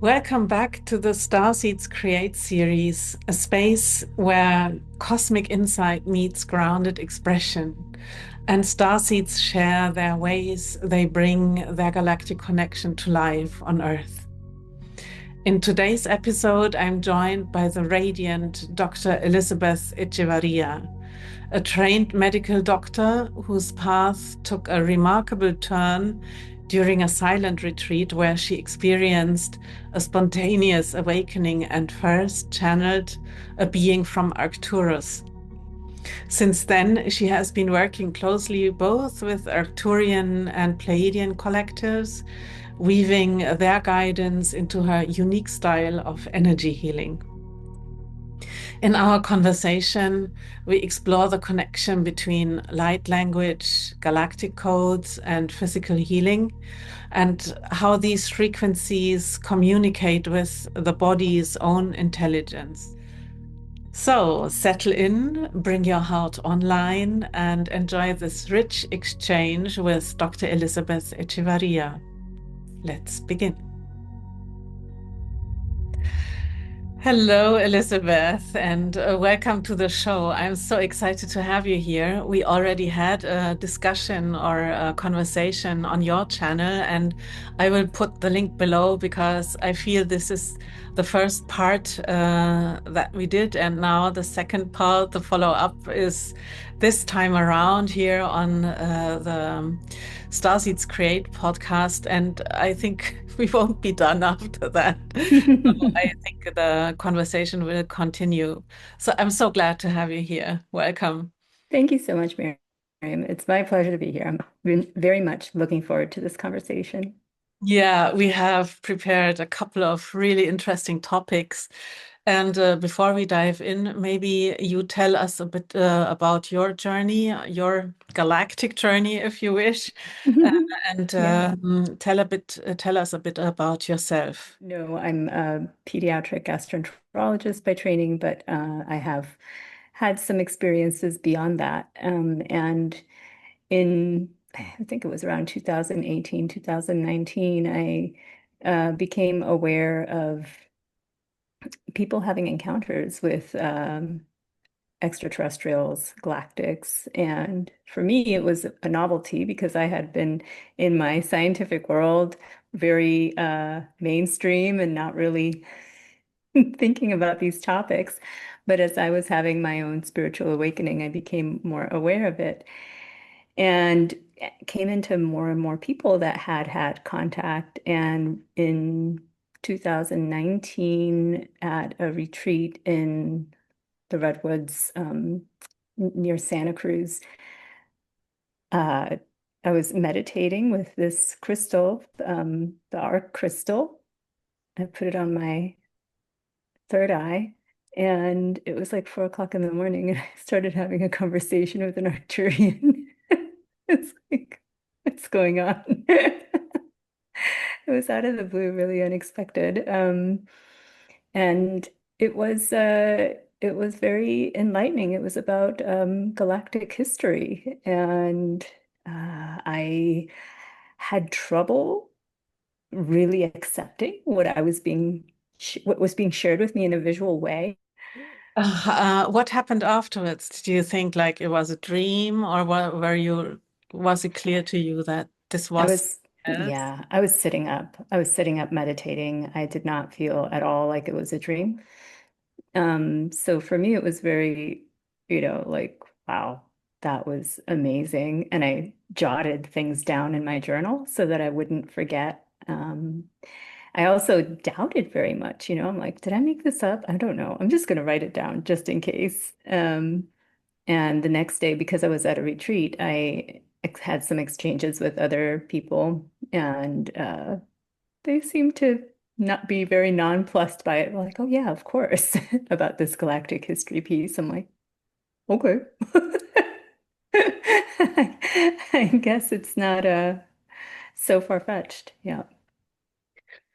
Welcome back to the Starseeds Create series, a space where cosmic insight meets grounded expression. And starseeds share their ways they bring their galactic connection to life on Earth. In today's episode, I'm joined by the radiant Dr. Elizabeth Hechavarria, a trained medical doctor whose path took a remarkable turn during a silent retreat where she experienced a spontaneous awakening and first channeled a being from Arcturus. Since then, she has been working closely both with Arcturian and Pleiadian collectives, weaving their guidance into her unique style of energy healing. In our conversation, we explore the connection between light language, galactic codes, and physical healing, and how these frequencies communicate with the body's own intelligence. So, settle in, bring your heart online, and enjoy this rich exchange with Dr. Elizabeth Hechavarria. Let's begin. Hello, Elizabeth, and welcome to the show. I'm so excited to have you here. We already had a discussion or a conversation on your channel, and I will put the link below because I feel this is the first part that we did, and now the second part, the follow-up, is this time around here on the Starseeds Create podcast, and I think we won't be done after that. I think the conversation will continue. So I'm so glad to have you here. Welcome. Thank you so much, Miriam. It's my pleasure to be here. I'm been very much looking forward to this conversation. Yeah, we have prepared a couple of really interesting topics. And before we dive in, maybe you tell us a bit about your journey, your galactic journey, if you wish, uh, and Yeah. tell us a bit about yourself. No, I'm a pediatric gastroenterologist by training, but I have had some experiences beyond that. And I think it was around 2018, 2019, I became aware of people having encounters with extraterrestrials, galactics. And for me, it was a novelty because I had been in my scientific world very mainstream and not really thinking about these topics. But as I was having my own spiritual awakening, I became more aware of it and came into more and more people that had had contact. And in 2019, at a retreat in the Redwoods near Santa Cruz. Uh, I was meditating with this crystal, the arc crystal. I put it on my third eye, and it was like 4 o'clock in the morning, and I started having a conversation with an Arcturian. It's like, what's going on? It was out of the blue, really unexpected. And it was it was very enlightening. It was about galactic history, and I had trouble really accepting what was being shared with me in a visual way. What happened afterwards? Do you think like it was a dream, or was it clear to you that this I was was, else? yeah, I was sitting up. I was sitting up meditating. I did not feel at all like it was a dream. So for me, it was very, like, wow, that was amazing. And I jotted things down in my journal so that I wouldn't forget. I also doubted very much, I'm like, did I make this up? I don't know. I'm just going to write it down just in case. And the next day, because I was at a retreat, I had some exchanges with other people, and they seemed to not be very nonplussed by it. Like, oh yeah, of course, about this galactic history piece. I'm like, okay. I guess it's not so far-fetched. Yeah.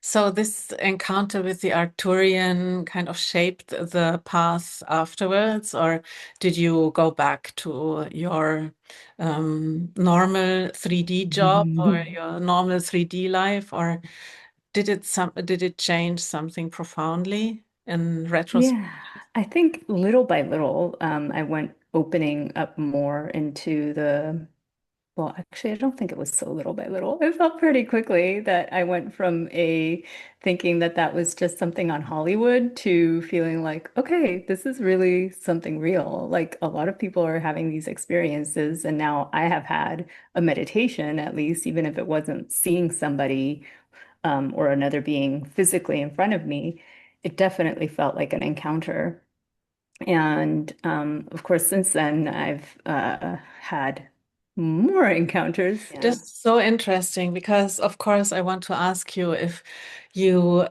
So this encounter with the Arcturian kind of shaped the path afterwards, or did you go back to your normal 3D job or your normal 3D life, or did it change something profoundly in retrospect? Yeah, I think little by little, I went opening up more into well, actually, I don't think it was so little by little. It felt pretty quickly that I went from a thinking that that was just something on Hollywood to feeling like, okay, this is really something real. Like a lot of people are having these experiences, and now I have had a meditation, at least, even if it wasn't seeing somebody or another being physically in front of me. It definitely felt like an encounter. And of course, since then, I've had more encounters. Yeah. Just so interesting because, of course, I want to ask you if you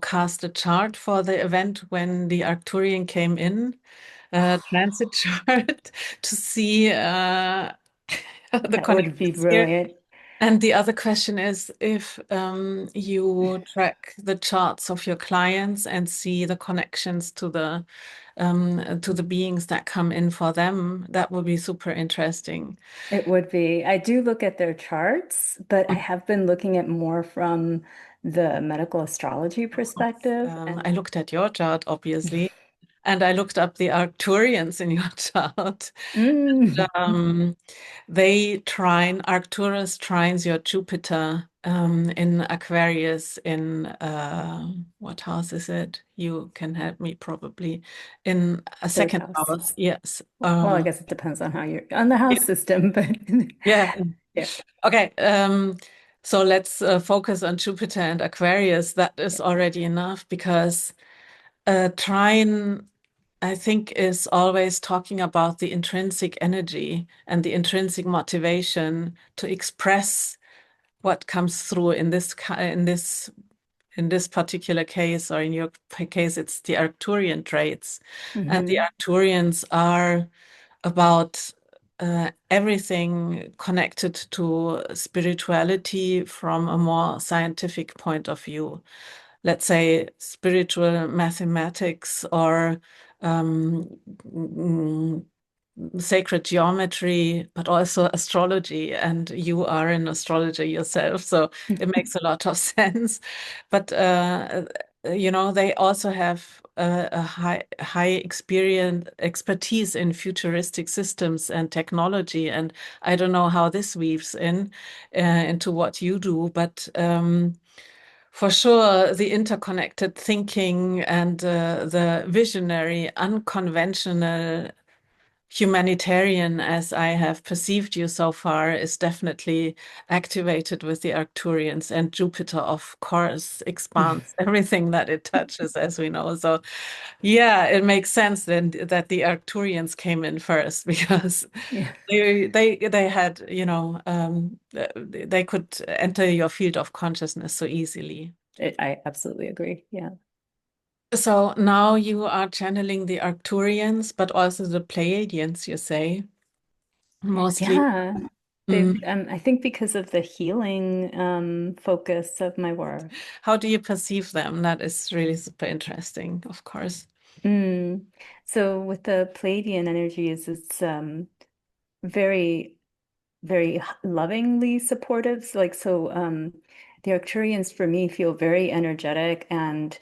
cast a chart for the event when the Arcturian came in, transit chart to see the That would be connections here. brilliant. And the other question is if you track the charts of your clients and see the connections to the beings that come in for them, that would be super interesting. It would be. I do look at their charts, but I have been looking at more from the medical astrology perspective. I looked at your chart, obviously, and I looked up the Arcturians in your chart. Mm. Um, Arcturus trines your Jupiter in Aquarius in what house is it? You can help me probably in a Third second house. house. Yes. Well, I guess it depends on how you're on the house system, but Yeah. yeah, Okay. So let's focus on Jupiter and Aquarius. That is yeah. already enough because trine, I think, is always talking about the intrinsic energy and the intrinsic motivation to express what comes through in this particular case, or in your case, it's the Arcturian traits. And the Hmm. Arcturians are about everything connected to spirituality from a more scientific point of view. Let's say spiritual mathematics or um, mm, sacred geometry, but also astrology. And you are an astrologer yourself, so it makes a lot of sense. But they also have a high expertise in futuristic systems and technology. And I don't know how this weaves into what you do, but for sure, the interconnected thinking and the visionary, unconventional humanitarian, as I have perceived you so far, is definitely activated with the Arcturians, and Jupiter, of course, expands everything that it touches, as we know. So, yeah, it makes sense then that the Arcturians came in first because Yeah. they had, they could enter your field of consciousness so easily. I absolutely agree. Yeah. So now you are channeling the Arcturians, but also the Pleiadians, you say, mostly. Yeah. They've, Mm. I think because of the healing focus of my work. How do you perceive them? That is really super interesting, of course. Mm. So with the Palladian energy is it's very, very lovingly supportive. The Arcturians for me feel very energetic and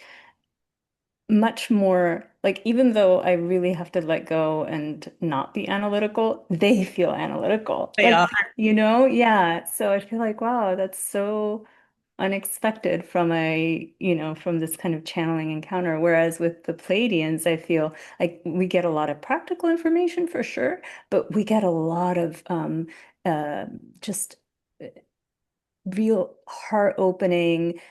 much more like even though I really have to let go and not be analytical, they feel analytical. They are. Yeah. So I feel like, wow, that's so unexpected from from this kind of channeling encounter. Whereas with the Pleiadians, I feel like we get a lot of practical information for sure, but we get a lot of uh, just real heart-opening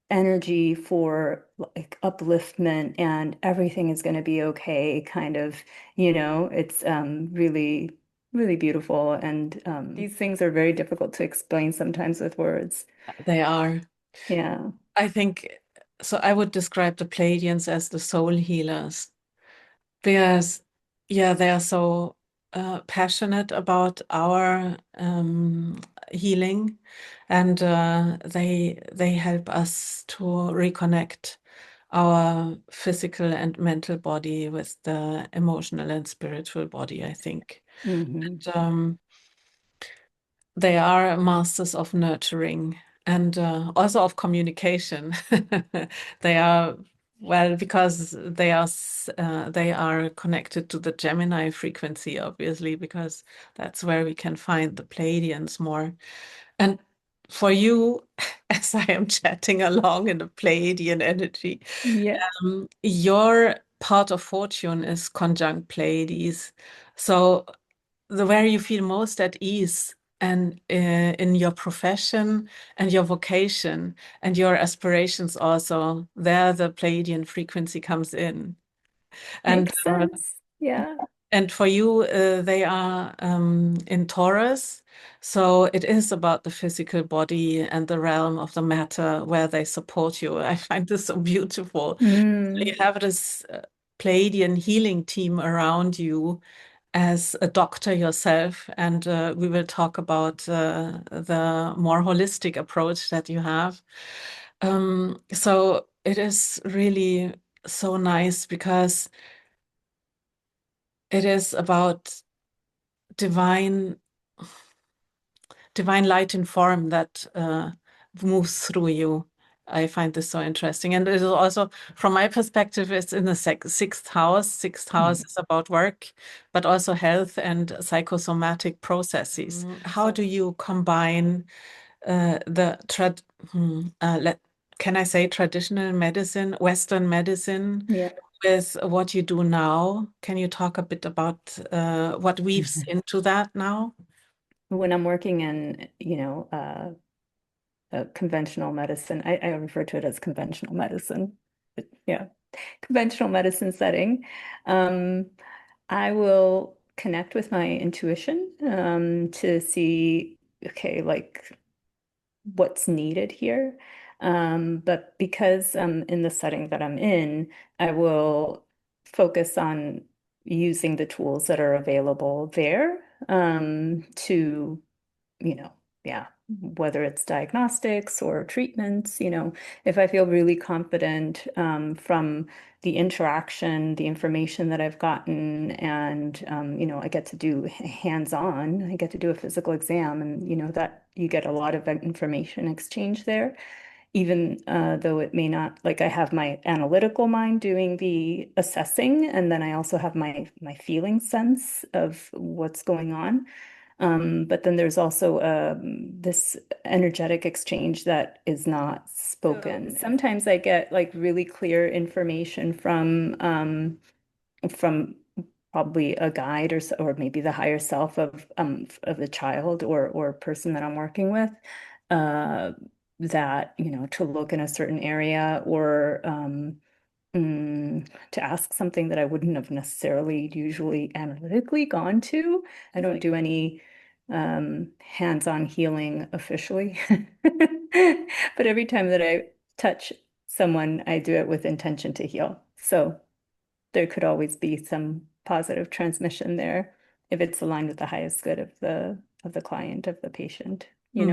energy for like upliftment and everything is going to be okay kind of, it's really, really beautiful. And these things are very difficult to explain sometimes with words. They are. Yeah. I think so. I would describe the Pleiadians as the soul healers because, yeah, they are so passionate about our healing, and they help us to reconnect our physical and mental body with the emotional and spiritual body, I think. Hmm. And, they are masters of nurturing. and also of communication. They are, well, because they are connected to the Gemini frequency, obviously, because that's where we can find the Pleiadians more. And for you, as I am chatting along in the Pleiadian energy, Yeah. your part of fortune is conjunct Pleiades. So the where you feel most at ease and in your profession and your vocation and your aspirations also, there the Pleiadian frequency comes in. And Makes sense. Yeah. for you, they are in Taurus. So it is about the physical body and the realm of the matter where they support you. I find this so beautiful. You Mm. have this Pleiadian healing team around you as a doctor yourself, and we will talk about the more holistic approach that you have. So it is really so nice because it is about divine divine light in form that moves through you. I find this so interesting. And it is also, from my perspective, it's in the sixth house. Sixth house Mm. is about work, but also health and psychosomatic processes. How do you combine the can I say traditional medicine, Western medicine, Yeah. with what you do now? Can you talk a bit about what weaves into that now? When I'm working in, conventional medicine, I refer to it as conventional medicine. But yeah, conventional medicine setting. Um, I will connect with my intuition to see, okay, like what's needed here. But because in the setting that I'm in, I will focus on using the tools that are available there to you know, yeah, whether it's diagnostics or treatments, if I feel really confident from the interaction, the information that I've gotten, and, I get to do hands-on, I get to do a physical exam, and, that you get a lot of information exchange there. Even though it may not, like I have my analytical mind doing the assessing, and then I also have my feeling sense of what's going on. But then there's also this energetic exchange that is not spoken. Sometimes I get like really clear information from probably a guide or maybe the higher self of the child or person that I'm working with. Uh, that, to look in a certain area or to ask something that I wouldn't have necessarily usually analytically gone to. I don't do any hands-on healing officially. But every time that I touch someone, I do it with intention to heal. So there could always be some positive transmission there if it's aligned with the highest good of the client, of the patient, you Hmm.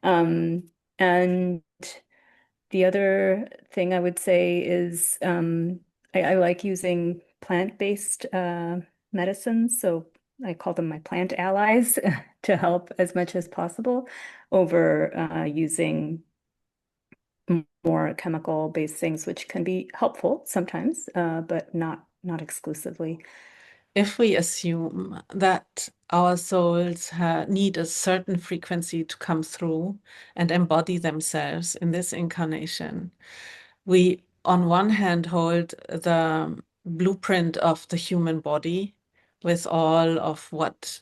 know? And the other thing I would say is I like using plant-based medicines. So I call them my plant allies to help as much as possible over using more chemical-based things, which can be helpful sometimes, but not exclusively. If we assume that our souls need a certain frequency to come through and embody themselves in this incarnation, we, on one hand, hold the blueprint of the human body with all of what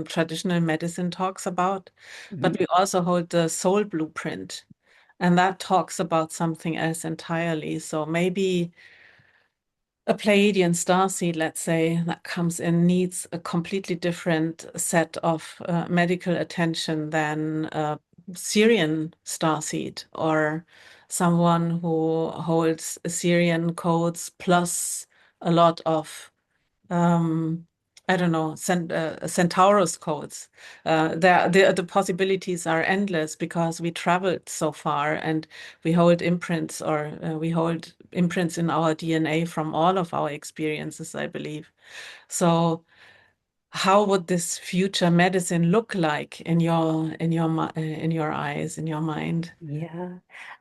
traditional medicine talks about, but Mhm. we also hold the soul blueprint, and that talks about something else entirely. So maybe a Pleiadian starseed, let's say, that comes in needs a completely different set of medical attention than a Syrian starseed or someone who holds Syrian codes plus a lot of I don't know, Centaurus codes. The possibilities are endless because we traveled so far and we hold imprints or we hold imprints in our DNA from all of our experiences, I believe. So how would this future medicine look like in your eyes, in your mind? Yeah,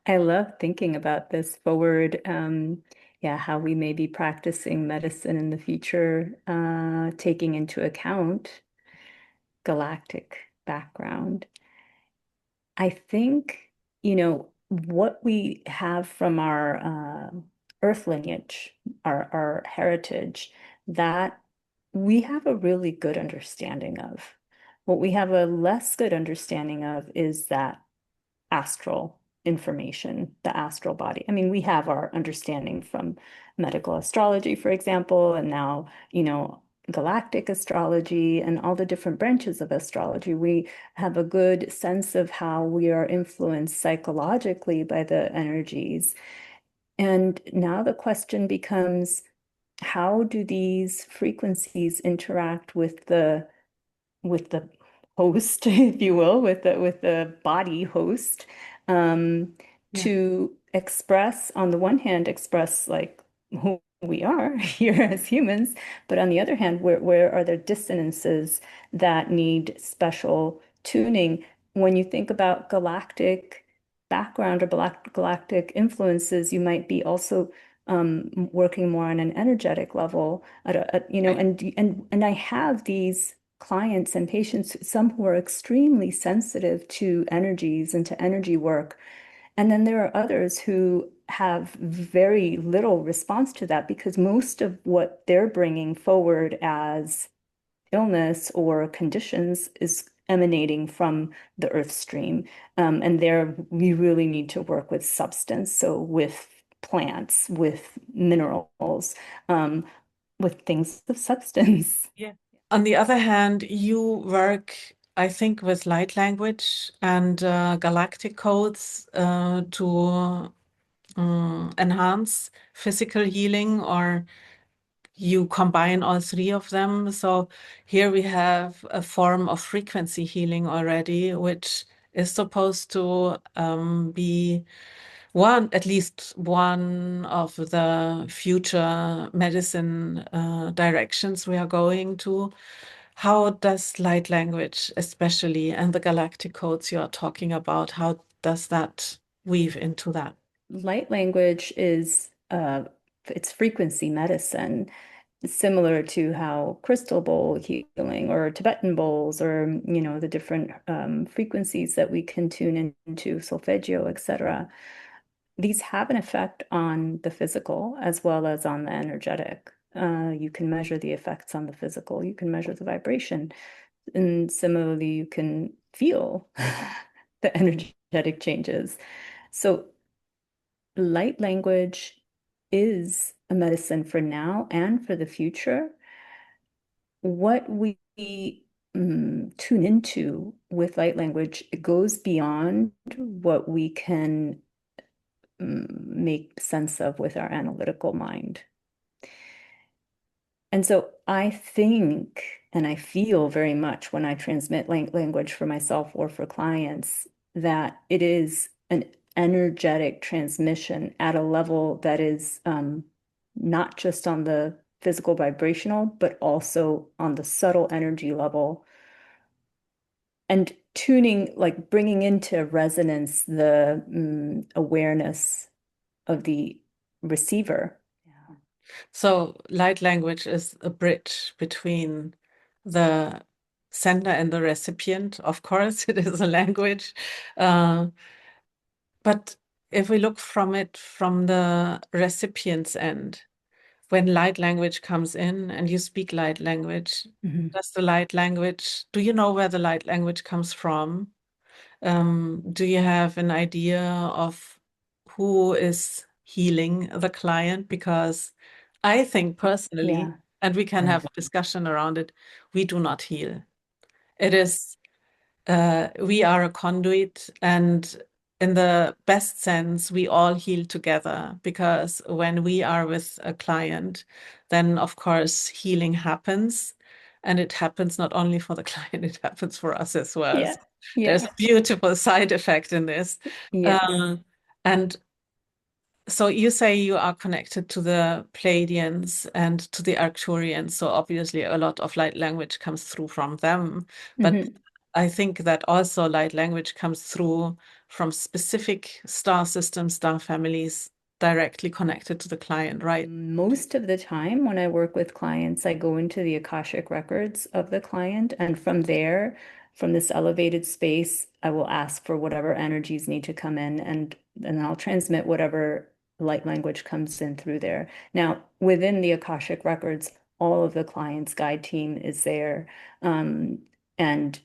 I love thinking about this forward. Yeah, how we may be practicing medicine in the future, taking into account galactic background. I think, what we have from our Earth lineage, our heritage, that we have a really good understanding of. What we have a less good understanding of is that astral information, the astral body. I mean, we have our understanding from medical astrology, for example, and now, galactic astrology and all the different branches of astrology. We have a good sense of how we are influenced psychologically by the energies. And now the question becomes, how do these frequencies interact with the host, if you will, with the body host, um, Yeah. to express, on the one hand, express like who we are here as humans, but on the other hand, where are there dissonances that need special tuning? When you think about galactic background or galactic influences, you might be also working more on an energetic level, Right. and I have these clients and patients, some who are extremely sensitive to energies and to energy work. And then there are others who have very little response to that because most of what they're bringing forward as illness or conditions is emanating from the earth stream. And there we really need to work with substance. So with plants, with minerals, um, with things of substance. Yeah. On the other hand, you work, I think, with light language and galactic codes to enhance physical healing, or you combine all three of them. So here we have a form of frequency healing already, which is supposed to be at least one of the future medicine directions we are going to. How does light language, especially, and the galactic codes you are talking about, how does that weave into that? Light language is it's frequency medicine, similar to how crystal bowl healing or Tibetan bowls or the different frequencies that we can tune into, solfeggio, etc. These have an effect on the physical as well as on the energetic. You can measure the effects on the physical, you can measure the vibration, and similarly, you can feel the energetic changes. So light language is a medicine for now and for the future. What we tune into with light language, it goes beyond what we can make sense of with our analytical mind. And so I think and I feel very much when I transmit language for myself or for clients that it is an energetic transmission at a level that is not just on the physical vibrational, but also on the subtle energy level. And tuning, like bringing into resonance the awareness of the receiver. Yeah. So light language is a bridge between the sender and the recipient. Of course, it is a language. Uh, but if we look from it from the recipient's end, when light language comes in and you speak light language, Mhm. do you know where the light language comes from? Do you have an idea of who is healing the client? Because I think personally, Yeah. and we can have a discussion around it, we do not heal. It is we are a conduit, and in the best sense, we all heal together, because when we are with a client, then of course healing happens, and it happens not only for the client, it happens for us as well. Yeah. So there's Yeah. a beautiful side effect in this. Yes. Um, and So you say you are connected to the Pleiadians and to the Arcturians, so obviously a lot of light language comes through from them. But Mhm. I think that also light language comes through from specific star systems, star families directly connected to the client, right? Most of the time when I work with clients, I go into the Akashic records of the client, and from there, from this elevated space, I will ask for whatever energies need to come in, and I'll transmit whatever light language comes in through there. Now, within the Akashic records, all of the client's guide team is there, and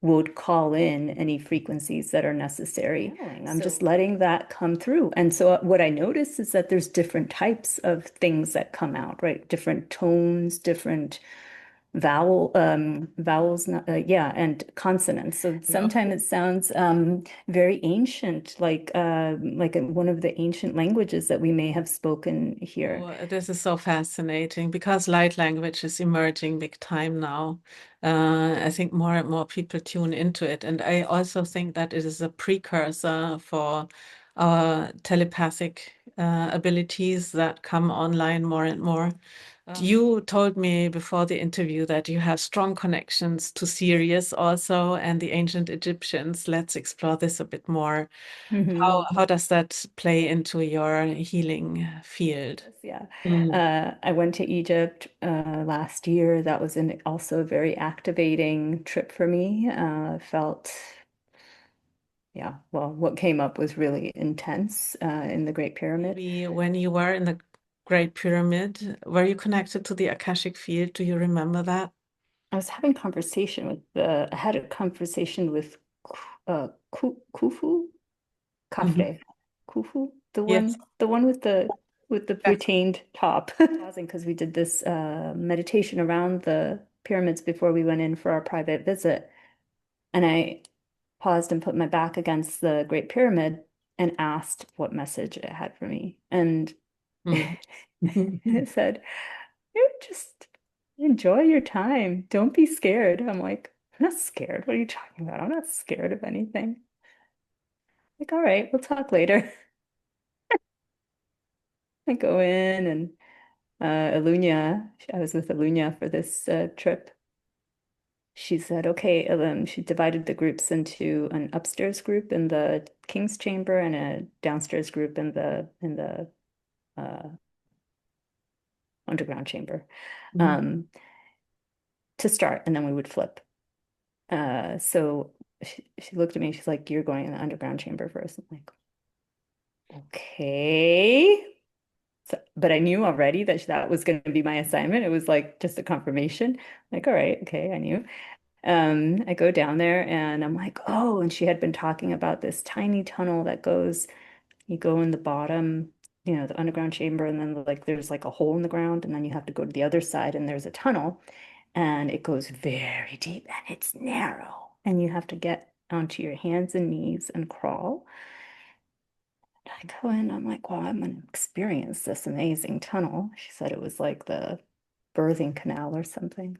would call in any frequencies that are necessary. I'm just letting that come through. And so what I notice is that there's different types of things that come out, right? Different tones, different vowels, yeah, and consonants. So Yeah. sometimes it sounds very ancient, like one of the ancient languages that we may have spoken here. Oh, this is so fascinating because light language is emerging big time now. I think more and more people tune into it. And I also think that it is a precursor for our telepathic abilities that come online more and more. You told me before the interview that you have strong connections to Sirius also and the ancient Egyptians. Let's explore this a bit more. Mhm. How does that play into your healing field? Yeah. Mm. I went to Egypt last year. That was also a very activating trip for me. Felt, yeah, well, what came up was really intense in the Great Pyramid. Maybe when you were in the Great Pyramid, were you connected to the Akashic field? Do you remember that? I had a conversation with Khufu, Mhm. Kafre, Khufu, Yes. the one with the Yeah. retained top. Pausing because we did this meditation around the pyramids before we went in for our private visit. And I paused and put my back against the Great Pyramid and asked what message it had for me. And Mm. it said, "You just enjoy your time. Don't be scared." I'm like, "I'm not scared. What are you talking about? I'm not scared of anything." Like, all right, we'll talk later. I go in and Alunya, I was with Alunya for this trip. She said, okay, she divided the groups into an upstairs group in the King's Chamber and a downstairs group in the uh, underground chamber Mhm. um, to start, and then we would flip. So she looked at me, she's like, "You're going in the underground chamber first." I'm like, okay. So, but I knew already that that was going to be my assignment. It was like just a confirmation. Like, all right, okay, I knew. I go down there and I'm like, oh, and she had been talking about this tiny tunnel that goes, you go in the bottom, the underground chamber, and then like there's like a hole in the ground, and then you have to go to the other side, and there's a tunnel, and it goes very deep and it's narrow, and you have to get onto your hands and knees and crawl. I go in, I'm like, well, I'm gonna experience this amazing tunnel. She said it was like the birthing canal or something.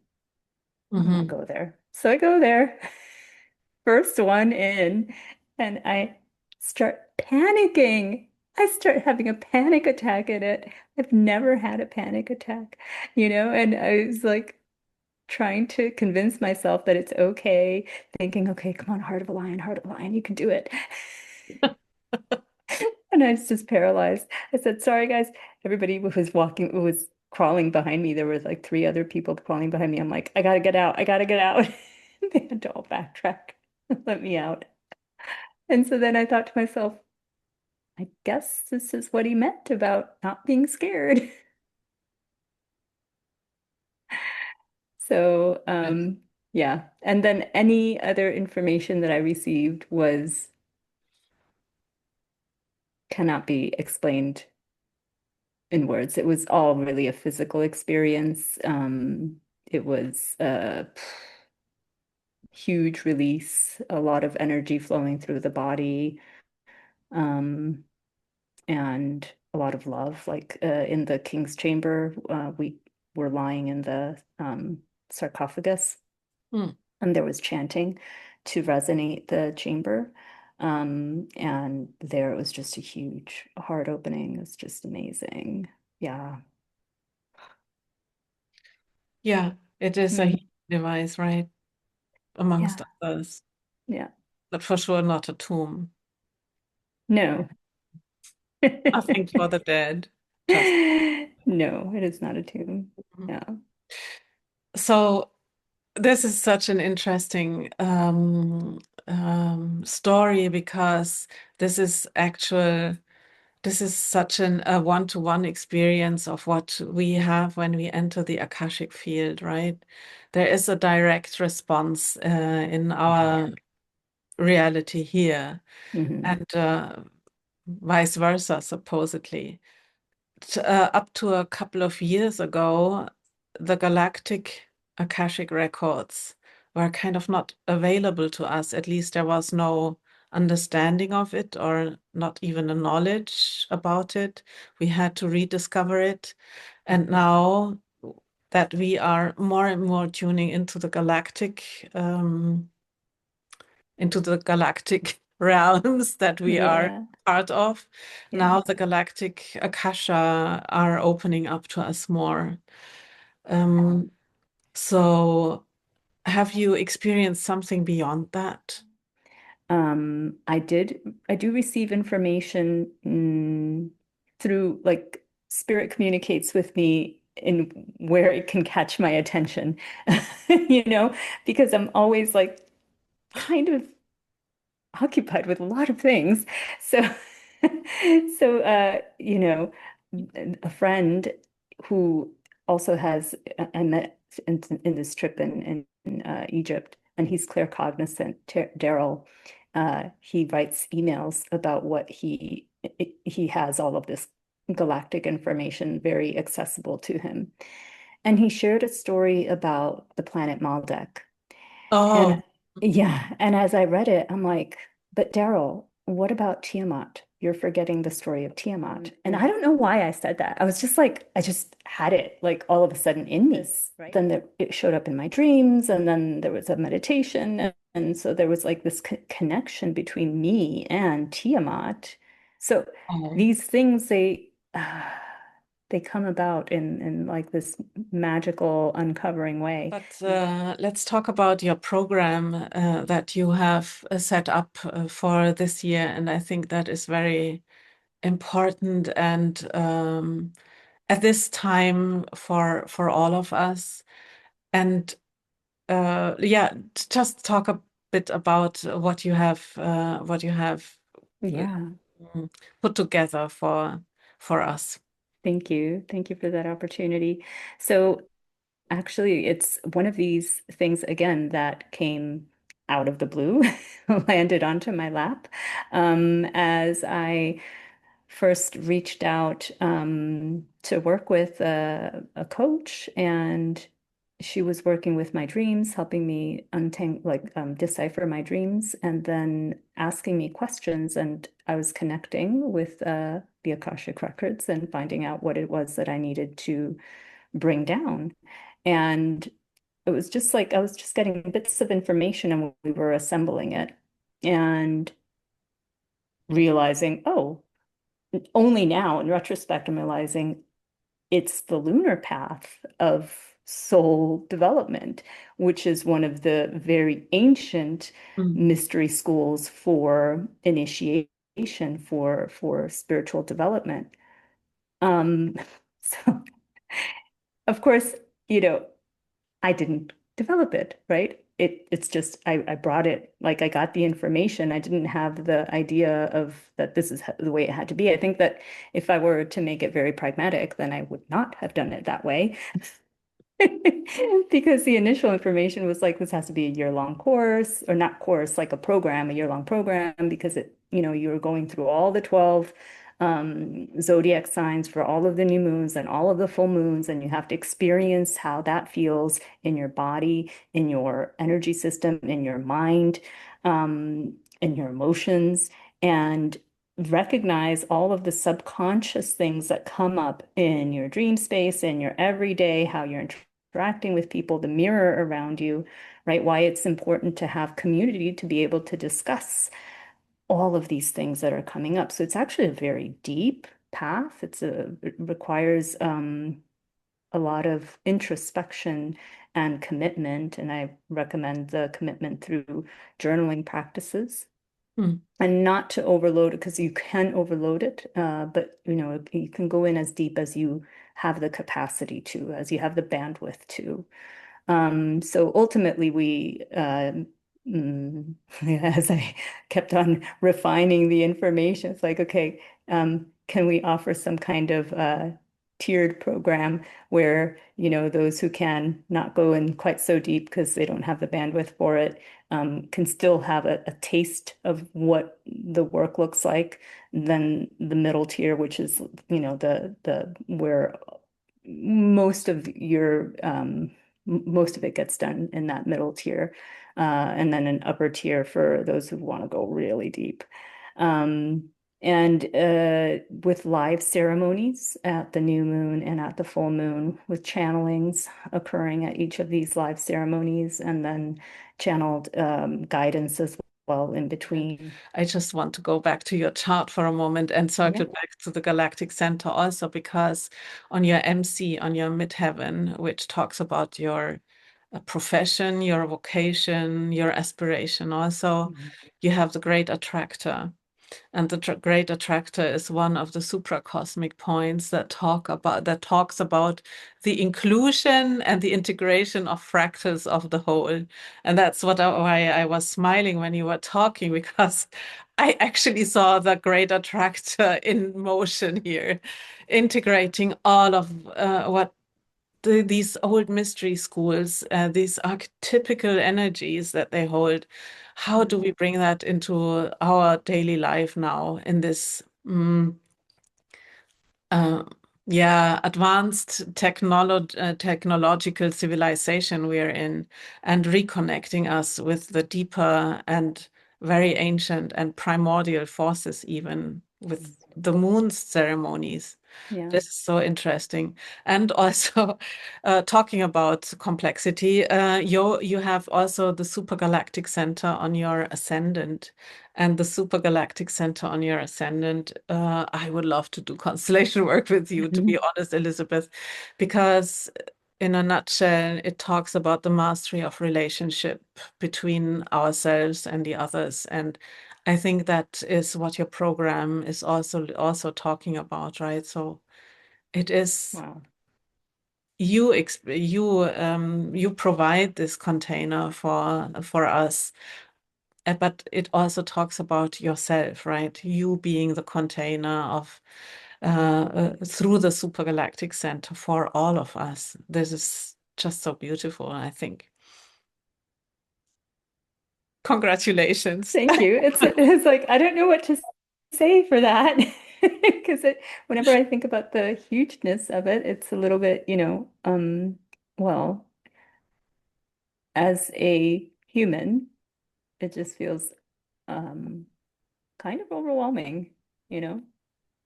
I'm gonna Mhm. go there. So I go there, first one in, and I start panicking. I start having a panic attack in it. I've never had a panic attack, and I was like trying to convince myself that it's okay, thinking, okay, come on, heart of a lion, you can do it. And I was just paralyzed. I said, sorry, guys. Everybody was crawling behind me. There was like three other people crawling behind me. I'm like, I gotta get out. I gotta get out. They had to all backtrack and let me out. And so then I thought to myself, I guess this is what he meant about not being scared. So, yeah. And then any other information that I received was cannot be explained in words. It was all really a physical experience. It was a huge release, a lot of energy flowing through the body, um, and a lot of love. Like in the King's Chamber, we were lying in the sarcophagus, Mm. and there was chanting to resonate the chamber. And there it was just a huge heart opening. It's just amazing. Yeah. Yeah, it is a Mm. healing device, right? Amongst Yeah. others, Yeah. but for sure not a tomb. No. Nothing for the dead. Just No, it is not a tomb. Mhm. Yeah. So this is such an interesting story because this is actual. This is such a one-to-one experience of what we have when we enter the Akashic field, right? There is a direct response in our reality here, Hmm. and vice versa, supposedly. Up to a couple of years ago, the Galactic Akashic records were kind of not available to us. At least there was no understanding of it or not even a knowledge about it. We had to rediscover it. And now that we are more and more tuning into the galactic realms that we are Yeah. part of. Yeah. Now the galactic Akasha are opening up to us more. Um, so have you experienced something beyond that? I do receive information through like spirit communicates with me in where it can catch my attention, you know, because I'm always like kind of occupied with a lot of things. So, a friend who also I met in this trip in Egypt, and he's claircognizant, Daryl. He writes emails about what he has all of this galactic information very accessible to him. And he shared a story about the planet Maldek. Oh, And yeah, and as I read it, I'm like, but Daryl, what about Tiamat? You're forgetting the story of Tiamat. And I don't know why I said that. I was just like, I just had it like all of a sudden in me. right. Then it showed up in my dreams, and then there was a meditation. And so there was like this connection between me and Tiamat. So Oh. these things, they come about in like this magical uncovering way. But let's talk about your program that you have set up for this year. And I think that is very important and at this time for all of us. And yeah, just talk a bit about what you have uh, Yeah. put together for us. Thank you. Thank you for that opportunity. So actually, it's one of these things again that came out of the blue, landed onto my lap, as I first reached out to work with a coach, and she was working with my dreams, helping me decipher my dreams, and then asking me questions. And I was connecting with the Akashic records and finding out what it was that I needed to bring down. And it was just like I was just getting bits of information and we were assembling it and realizing, oh, only now in retrospect, I'm realizing it's the lunar path of soul development, which is one of the very ancient Mm. mystery schools for initiation for spiritual development. Um, so of course, you know, I didn't develop it, right? It's just I brought it like I got the information. I didn't have the idea of that this is the way it had to be. I think that if I were to make it very pragmatic, then I would not have done it that way. Because the initial information was like this has to be a year-long course, or not course, like a program, a year-long program, because you were going through all the 12 zodiac signs for all of the new moons and all of the full moons, and you have to experience how that feels in your body, in your energy system, in your mind, in your emotions, and recognize all of the subconscious things that come up in your dream space, in your everyday, how you're interacting with people, the mirror around you, right? Why it's important to have community to be able to discuss all of these things that are coming up. So it's actually a very deep path. It requires a lot of introspection and commitment, and I recommend the commitment through journaling practices. Hmm. And not to overload it because you can overload it, but you can go in as deep as you have the capacity to, as you have the bandwidth to. So ultimately, as I kept on refining the information, it's like, okay, can we offer some kind of tiered program where, those who can not go in quite so deep because they don't have the bandwidth for it, can still have a taste of what the work looks like. Then the middle tier, which is, the where most of your most of it gets done in that middle tier, and then an upper tier for those who want to go really deep. Um, and with live ceremonies at the new moon and at the full moon, with channelings occurring at each of these live ceremonies, and then channeled guidance as well in between. I just want to go back to your chart for a moment and Yeah. circle back to the Galactic Center also, because on your MC, on your midheaven, which talks about your profession, your vocation, your aspiration, also, Mhm. you have the Great Attractor. And the great attractor is one of the supracosmic points that talks about the inclusion and the integration of fractals of the whole. And that's why I was smiling when you were talking, because I actually saw the great attractor in motion here, integrating all of what these old mystery schools, these archetypical energies that they hold. How do we bring that into our daily life now in this, uh, yeah, advanced technological civilization we're in, and reconnecting us with the deeper and very ancient and primordial forces, even with the moon's ceremonies? Yeah. This is so interesting. And also, talking about complexity, you have also the supergalactic center on your ascendant. And the supergalactic center on your ascendant, I would love to do constellation work with you, to be Mhm. honest, Elizabeth, because in a nutshell, it talks about the mastery of relationship between ourselves and the others. And I think that is what your program is also talking about, right? So it is Wow. you provide this container for us, but it also talks about yourself, right? You being the container of through the supergalactic center for all of us. This is just so beautiful, I think. Congratulations. Thank you. It's like I don't know what to say for that because whenever I think about the hugeness of it, it's a little bit, well, as a human, it just feels um kind of overwhelming, you know?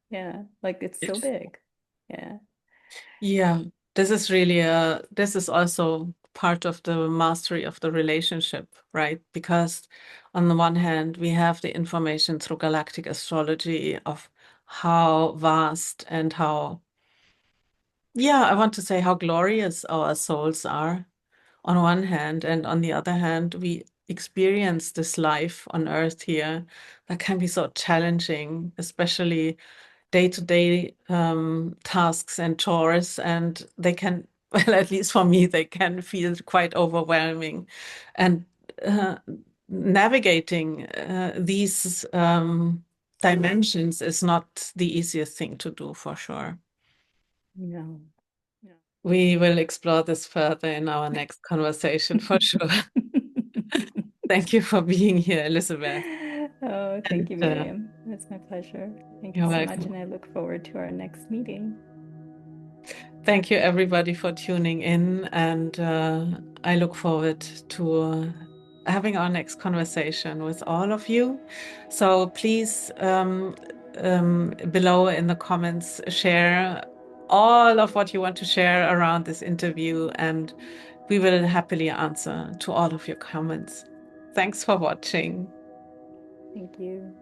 Yeah, like it's so Yes. big. Yeah. Yeah, this is also part of the mastery of the relationship, right? Because on the one hand, we have the information through galactic astrology of how vast and how, yeah, I want to say how glorious our souls are on one hand, and on the other hand, we experience this life on Earth here that can be so challenging, especially day-to-day tasks and chores, and they can, well, at least for me, they can feel quite overwhelming. And uh, navigating these dimensions is not the easiest thing to do, for sure. No. No. We will explore this further in our next conversation, for sure. Thank you for being here, Elizabeth. Oh, thank And you, Miriam. It's my pleasure. Thank you you're so much, welcome. and I look forward to our next meeting. Thank you, everybody, for tuning in. And I look forward to having our next conversation with all of you. So please, below in the comments, share all of what you want to share around this interview, and we will happily answer to all of your comments. Thanks for watching. Thank you.